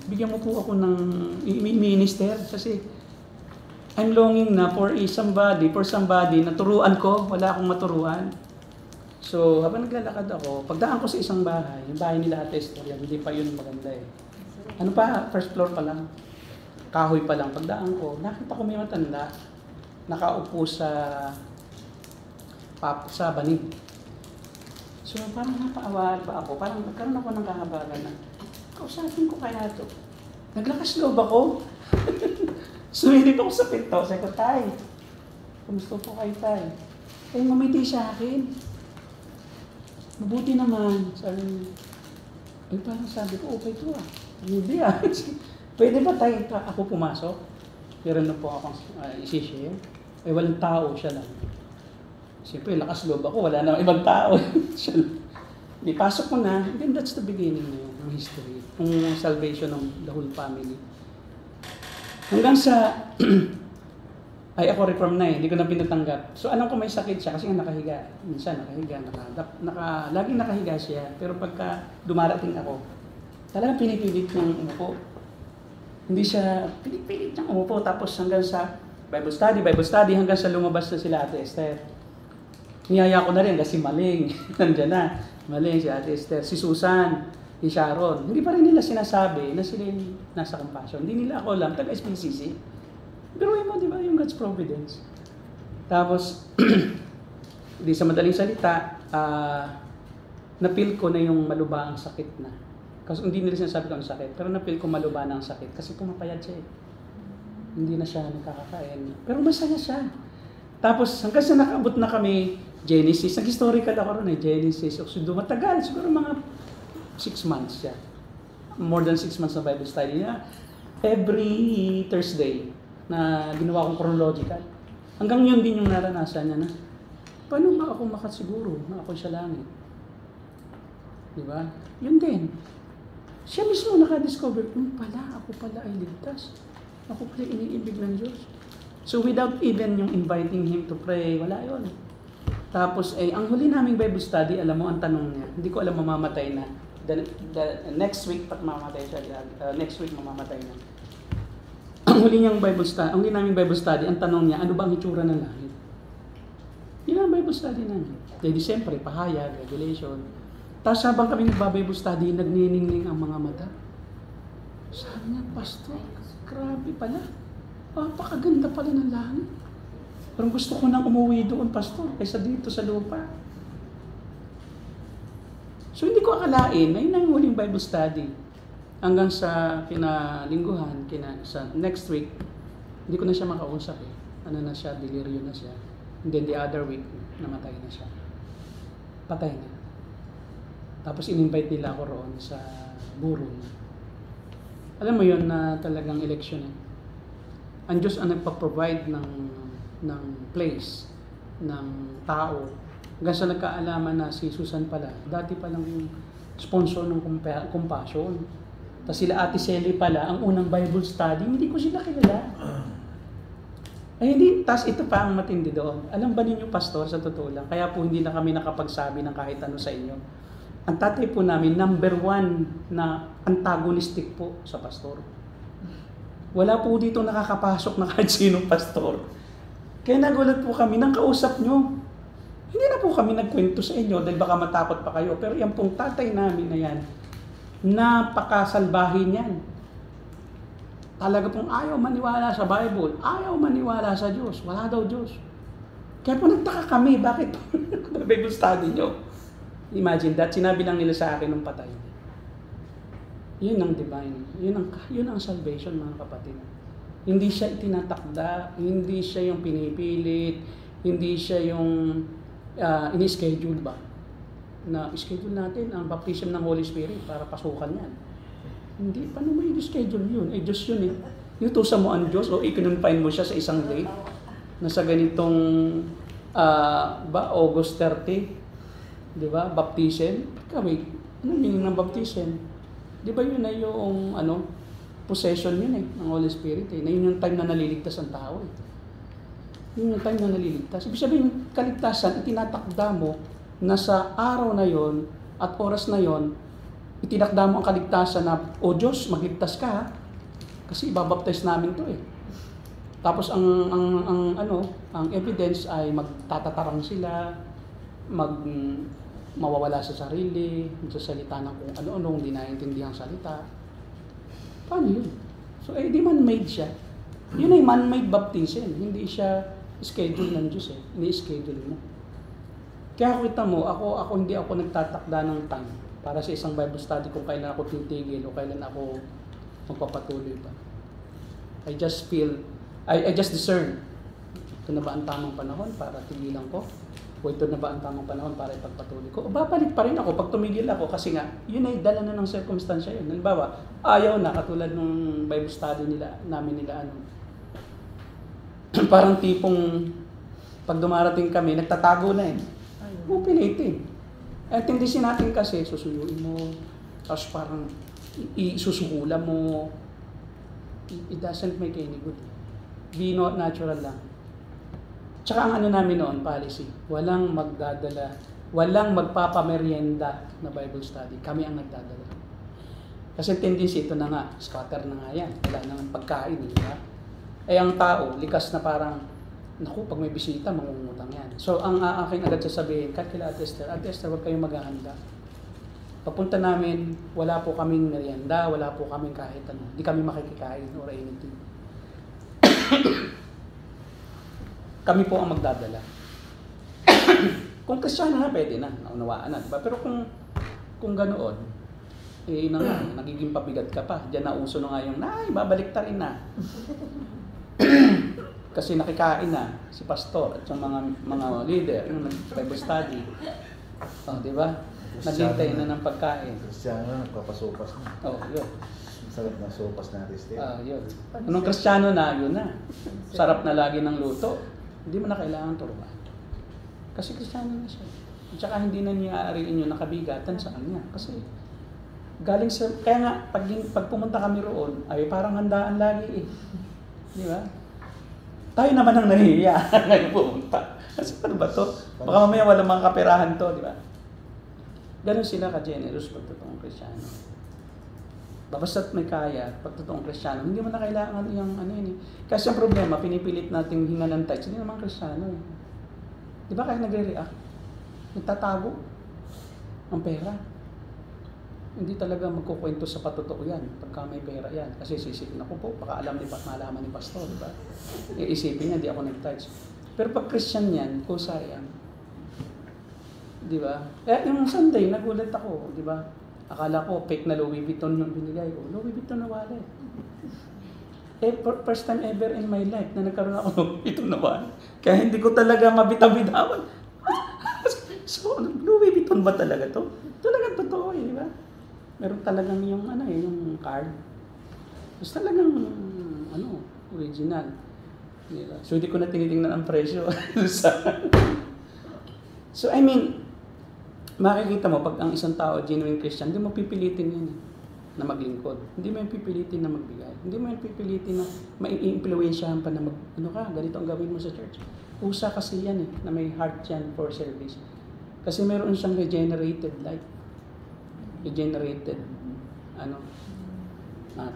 Speaker 1: Bigyan mo po ako ng minister kasi I'm longing na for somebody na turuan ko, wala akong maturuan. So, habang naglalakad ako, pagdaan ko sa isang bahay, yung bahay nila Ate Esther, hindi pa yun maganda eh. Ano pa, first floor pa lang. kahoy pa lang pagdaan ko, nakita ko may matanda, nakaupo sa banig. So parang napaawa ba ako, parang nagkaroon ako ng kahabagan na, kausapin ko kaya ito. Naglakas loob ako. Sumilip ako sa pinto, sabi ko, Tay, kumusta po kayo, Tay? Eh, ngumiti siya akin. Mabuti naman. Sabi niya, eh, parang sabi ko, okay to ah. Hindi ah. Pwede ba tayo ako pumasok? Meron na po akong isi-share. Eh, walang tao, siya lang. Siyempre, lakas loob ako, wala namang ibang tao. Siya lang. Di, pasok ko na, then that's the beginning na yun, ng history. Ng salvation ng the whole family. Hanggang sa, ay ako reform na hindi ko na pinatanggap. So alam ko may sakit siya kasi nga nakahiga. Minsan nakahiga, laging nakahiga siya. Pero pagka dumarating ako, talagang pinipilit niyang umupo. Hindi siya pinipilit niyang umupo. Tapos hanggang sa Bible study, hanggang sa lumabas na sila Ate Esther. Niyaya ko na rin kasi Maling. Nandiyan na. Maling, si Ate Esther, si Susan, si Sharon. Hindi pa rin nila sinasabi na sila yung nasa compassion. Hindi nila ako alam, taga-SPCC. Pero mo, di ba, yung God's providence. Tapos, di sa madaling salita, napil ko na yung maluba ang sakit na. Kasi hindi nila sinasabi ko ang sakit, pero napil ko maluba na ang sakit kasi pumapayat siya eh. Hindi na siya nakakakain. Pero masaya siya. Tapos, hanggang sa nakaabot na kami, Genesis, nag-historical ako ron eh, Genesis. So, matagal, siguro mga 6 months siya. More than 6 months na Bible study niya. Every Thursday, na ginawa kong chronological. Hanggang yun din yung naranasan niya na, paano ba ako makasiguro na ako sa langit? Di ba? Yun din. Siya mismo nakadiscover, ako pala ay ligtas. Ako pala iniibig ng Diyos. So without even yung inviting him to pray, wala yun. Tapos, ang huli naming Bible study, alam mo, ang tanong niya, hindi ko alam mamamatay na. The next week, mamamatay siya. Next week, mamamatay na. Ang huli naming Bible study, ang tanong niya, ano ba ang itsura ng langit? Yun ang Bible study namin. Dahil siyempre, pahayag, revelation. Tapos habang kami nagba-Bible study, nagniningning ang mga mata. Sabi niya, Pastor, grabe pala. Pakaganda pala ng langit. Parang gusto ko nang umuwi doon, Pastor, kaysa dito sa lupa. So hindi ko akalain, ayun ang huling Bible study. Hanggang sa kinalingguhan, sa next week, hindi ko na siya makausap eh. Ano na siya, delirium na siya. And then the other week, namatay na siya. Patay na. Tapos in-invite nila ako roon sa burol. Alam mo yun na talagang election eh. Ang Diyos ang nagpa-provide ng place, ng tao. Hanggang sa nagkaalaman na si Susan pala, dati palang sponsor ng compassion. Tapos sila Ate Sally pala, ang unang Bible study, hindi ko sila kilala. Ay hindi, tapos ito pa ang matindi doon. Alam ba ninyo, Pastor, sa totoo lang, kaya po hindi na kami nakapagsabi ng kahit ano sa inyo. Ang tatay po namin, number 1 na antagonistic po sa pastor. Wala po dito nakakapasok na kahit sinong pastor. Kaya nagulat po kami nang kausap nyo. Hindi na po kami nagkwento sa inyo dahil baka matakot pa kayo. Pero yan pong tatay namin na yan, napakasalbahin yan. Talaga pong ayaw maniwala sa Bible, ayaw maniwala sa Diyos, wala daw Diyos. Kaya po nagtaka kami, bakit Bible study nyo? Imagine that, sinabi lang nila sa akin nung patay. Yun ang divine, yun ang salvation mga kapatid. Hindi siya itinatakda, hindi siya yung pinipilit, hindi siya yung ini-schedule ba? Na schedule natin ang baptism ng Holy Spirit para pasukan yan. Hindi, paano mo i-schedule yun? Eh, Diyos yun eh. Inutusan mo ang Diyos o i-confine mo siya sa isang date na sa ganitong August 30, di ba? Baptism. Wait, ano meaning ng baptism? Di ba yun na yung possession yun eh, ng Holy Spirit eh. Na yun yung time na naliligtas ang tao eh. Yun yung time na naliligtas. Ibig sabihin, kaligtasan, itinatakda mo na sa araw na yon at oras na yon, itinakda mo ang kaligtasan na, O Diyos, magligtas ka ha? Kasi ibabaptize namin to eh. Tapos ang evidence ay magtatatarang sila, mawawala sa sarili, magsasalita ng kung ano-ano, hindi naiintindihang salita. Paano yun? So, di man-made siya. Yun ay man-made baptism. Hindi siya schedule ng Diyos eh. Ini-schedule mo. Kaya kita mo, ako hindi ako nagtatakda ng time para sa isang Bible study kung kailan ako titigil o kailan ako magpapatuloy pa. I just feel, I just discern. Ito na ba ang tamang panahon para tigilan ko? O ito na ba ang tamang panahon para ipagpatuloy ko? O babalik pa rin ako pag tumigil ako kasi nga, yun ay dala na ng circumstansya yun. Halimbawa, ayaw na katulad ng Bible study namin nila parang tipong pag dumarating kami, nagtatago na eh. Mo pilitin. At hindi natin kasi susuyuin mo, tapos parang isusukulan mo. It doesn't make any good. Be not natural lang. Tsaka ang namin noon, policy, walang magdadala, walang magpapamerienda na Bible study. Kami ang nagdadala. Kasi tendency, ito na nga, scatter na nga yan. Wala nang pagkain, di ba? Eh ang tao, likas na parang, naku, pag may bisita, mangungutang yan. So, ang aking agad sasabihin, kahit kila Ate Esther, huwag kayong maghahanda. Papunta namin, wala po kaming merienda, wala po kaming kahit ano. Hindi kami makikikain or anything. Kami po ang magdadala. Kung Kristiyano na, pwede na. Naunawaan na, diba? Pero kung ganoon, na nga, nagiging pabigat ka pa. Diyan na uso na nga yung, babalik ta rin na. Kasi nakikain na si pastor at yung mga leader, yung Bible study. Di ba? Naghintay na ng pagkain.
Speaker 2: Kristiyano, nagpapasupas na.
Speaker 1: Yun.
Speaker 2: Sarap na sopas natin, Steve.
Speaker 1: Yun. Anong Kristiyano na, yun na. Sarap na lagi ng luto. Hindi mo na kailangan turuan. Kasi Kristiyano na siya. At saka hindi na niya aariin yung nakabigatan sa kanya. Kasi galing sa, kaya nga, pag pumunta kami roon, ay parang handaan lagi eh. Di ba? Tayo naman ang nahihiya ngayon pumunta. Kasi ano ba to? Baka mamaya walang mga kaperahan to, di ba? Ganon sila ka-generous pag totoong Kristiyano. Basta't may kaya, pag totoong Kristiyano, hindi mo na kailangan yung yun eh. Kasi ang problema, pinipilit nating hinga ng tithes, hindi naman Kristiyano eh. Di ba kaya nagre-react? Nagtatago ang pera. Hindi talaga magkukwento sa patotoo yan pagka may pera yan. Kasi sisipin ako po, baka malaman ni pastor, di ba? Iisipin niya, di ako nag-tithes. Pero pag Christian yan, kusa yan. Di ba? Yung Sunday, nagulat ako, di ba? Akala ko, fake na Louis Vuitton yung binigay ko. Louis Vuitton na wallet. First time ever in my life na nagkaroon ako ng Louis Vuitton na wallet. Kaya hindi ko talaga mabitaw-bitawan. So, Louis Vuitton ba talaga to? Talagang totoo eh, di ba? Meron talagang yung yung card. Tapos talagang original. Diba? So hindi ko na tinitingnan ang presyo. So I mean, makikita mo pag ang isang tao genuine Christian, hindi mo pipilitin yan na maglingkod. Hindi mo yung pipilitin na magbigay. Hindi mo yung pipilitin na mai-impluwensyahan pa na ganito ang gawin mo sa church. Usa kasi yan na may heart yan for service. Kasi meron siyang regenerated life. Regenerated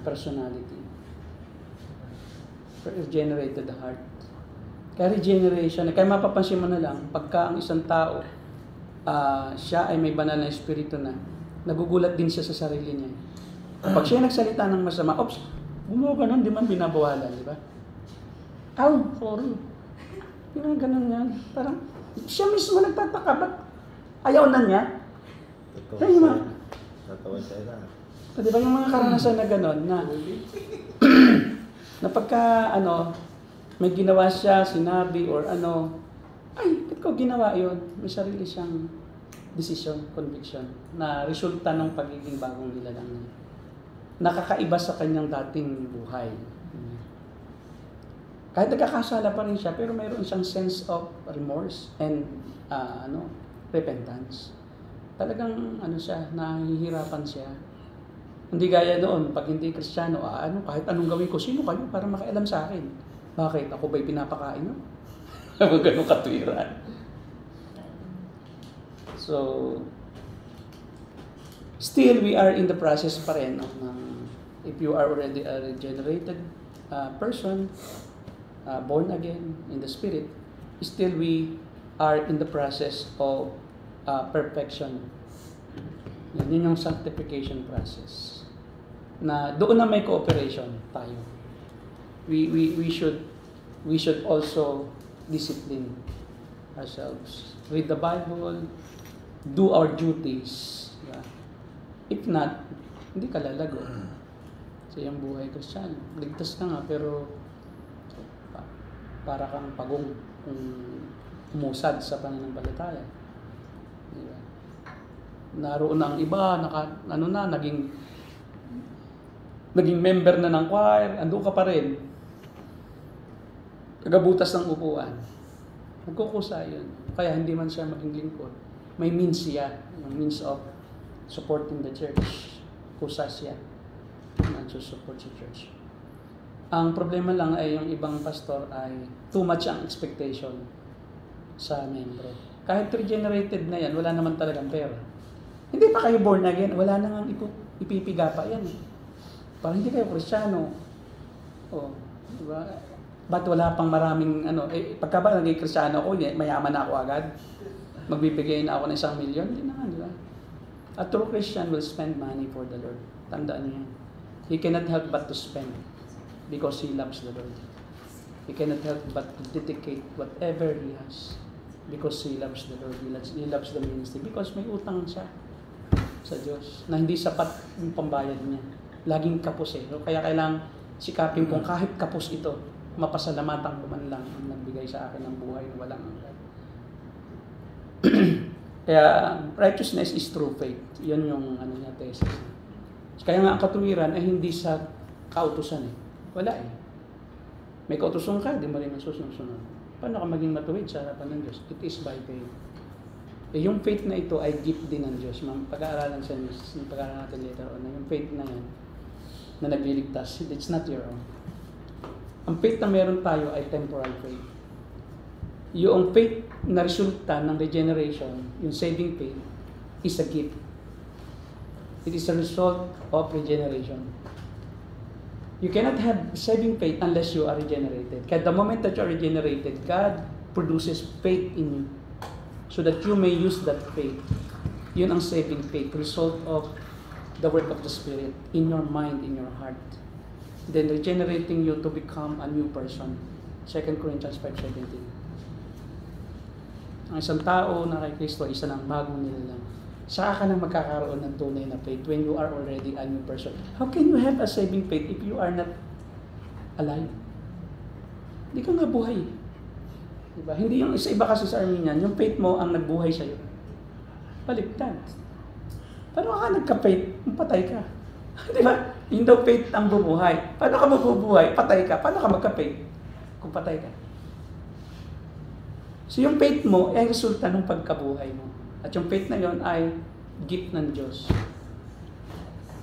Speaker 1: personality. Regenerated heart. Kaya regeneration, kaya mapapansin mo na lang, pagka ang isang tao, siya ay may banal na espiritu na, nagugulat din siya sa sarili niya. Pag siya nagsalita ng masama, gumawa ka nun, di man binabawalan, di ba? Sorry. Ganun yan. Parang, siya mismo nagtataka, ba't ayaw na niya?
Speaker 2: Tatawa siya na.
Speaker 1: Di ba yung mga karanasan na gano'n, na pagka, may ginawa siya, sinabi, or ba't ko ginawa yun? May sarili siyang decision, conviction, na resulta ng pagiging bagong nilalang niya. Nakakaiba sa kanyang dating buhay. Kahit nagkakasala pa rin siya, pero mayroon siyang sense of remorse and repentance. Talagang siya, nahihirapan siya. Hindi gaya noon, pag hindi Kristiyano, kahit anong gawin ko, sino kayo para makialam sa akin? Bakit? Ako ba'y pinapakain mo? Ganun katwiran. So, still we are in the process pa rin if you are already a regenerated person, born again in the Spirit, still we are in the process of perfection. Yun yung sanctification process. na doon na may cooperation tayo. We should also discipline ourselves. Read the Bible, do our duties. Yeah. If not, hindi ka lalago sa iyong buhay Kristiyano. Ligtas ka nga, pero para kang pagong kung umusad sa pananampalataya. Diba? Naroon na ang iba, naging member na ng choir, andun ka pa rin. Tagabutas ng upuan. Nagkukusa yun. Kaya hindi man siya maging lingkod. May means siya. Yung means of supporting the church. Kusa siya. Nagsusupport sa church. Ang problema lang ay yung ibang pastor ay too much ang expectation sa membro. Kahit regenerated na yan, wala naman talagang pera. Hindi pa kayo born again, wala na nga ipipiga pa yan. Parang hindi kayo Kristiyano. O, diba? Ba't wala pang maraming pagka ba naging Kristiyano ako, mayaman na ako agad? Magbibigay na ako ng 1 million? Hindi naman, di ba? A true Christian will spend money for the Lord. Tandaan niyo yan. He cannot help but to spend because he loves the Lord. He cannot help but to dedicate whatever he has because he loves the Lord. He loves the ministry because may utang siya sa Diyos na hindi sapat yung pambayad niya. Laging kapos eh. Kaya kailangan sikapin kung kahit kapos ito, mapasalamatan ko man lang ang nagbigay sa akin ng buhay na walang hanggan. Kaya righteousness is true faith. Yun yung niya thesis. Kaya nga ang katuwiran ay hindi sa kautusan eh. Wala eh. May kautusan ka, di mo rin masusunod. Paano ka maging matuwid sa harapan ng Diyos? It is by faith. Eh, yung faith na ito ay gift din ng Diyos. Pag-aaralan sa Diyos, pag-aaralan natin later on, yung faith na yan, na nagliligtas, it's not your own. Ang faith na meron tayo ay temporal faith. Yung faith na resulta ng regeneration, yung saving faith, is a gift. It is a result of regeneration. You cannot have saving faith unless you are regenerated. Kaya the moment that you are regenerated, God produces faith in you so that you may use that faith. Yun ang saving faith, result of the work of the Spirit in your mind, in your heart. Then regenerating you to become a new person. 2 Corinthians 5:17. Ang isang tao na kay Kristo, isa ng bagong nilalang. Saka ka nang magkakaroon ng tunay na faith when you are already a new person. How can you have a saving faith if you are not alive? Hindi ka nga buhay. Diba? Hindi yung isa iba kasi sa Armenian, yung faith mo ang nagbuhay sa'yo. Baliktad. Paano ka nagka-faith? Patay ka. Diba? Hindi daw faith ang bumuhay. Paano ka mabubuhay? Patay ka. Paano ka magka-faith? Kung patay ka. So yung faith mo ay resulta ng pagkabuhay mo. At yung faith na yon ay gift ng Diyos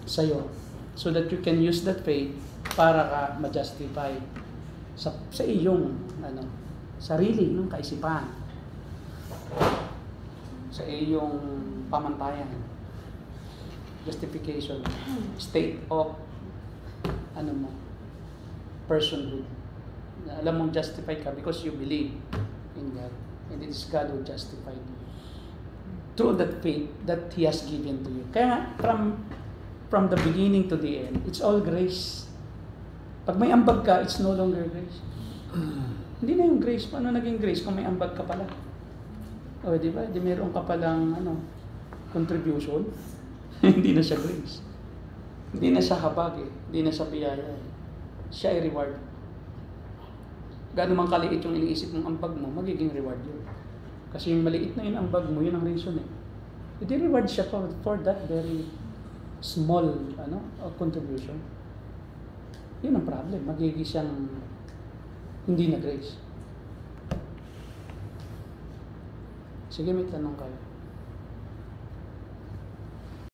Speaker 1: sa'yo. So that you can use that faith para ka ma-justify sa iyong sarili ng kaisipan. Sa iyong pamantayan. Justification. State of personhood. Alam mong justified ka because you believe in God. And it is God who justified you. Through that faith that He has given to you. Kaya from the beginning to the end, it's all grace. Pag may ambag ka, it's no longer grace. Hindi na yung grace. Paano naging grace kung may ambag ka pala? O, di ba? Di meron ka palang contribution. Hindi na siya grace. Hindi na siya habag eh. Hindi na siya biyaya eh. Siya ay reward. Gaano man kaliit yung iniisip ng ambag mo, magiging reward yun. Kasi yung maliit na yun ang bag mo, yun ang reason eh. I-reward siya for that very small contribution. Yun ang problem. Magiging siyang hindi na grace. Sige, may tanong kayo.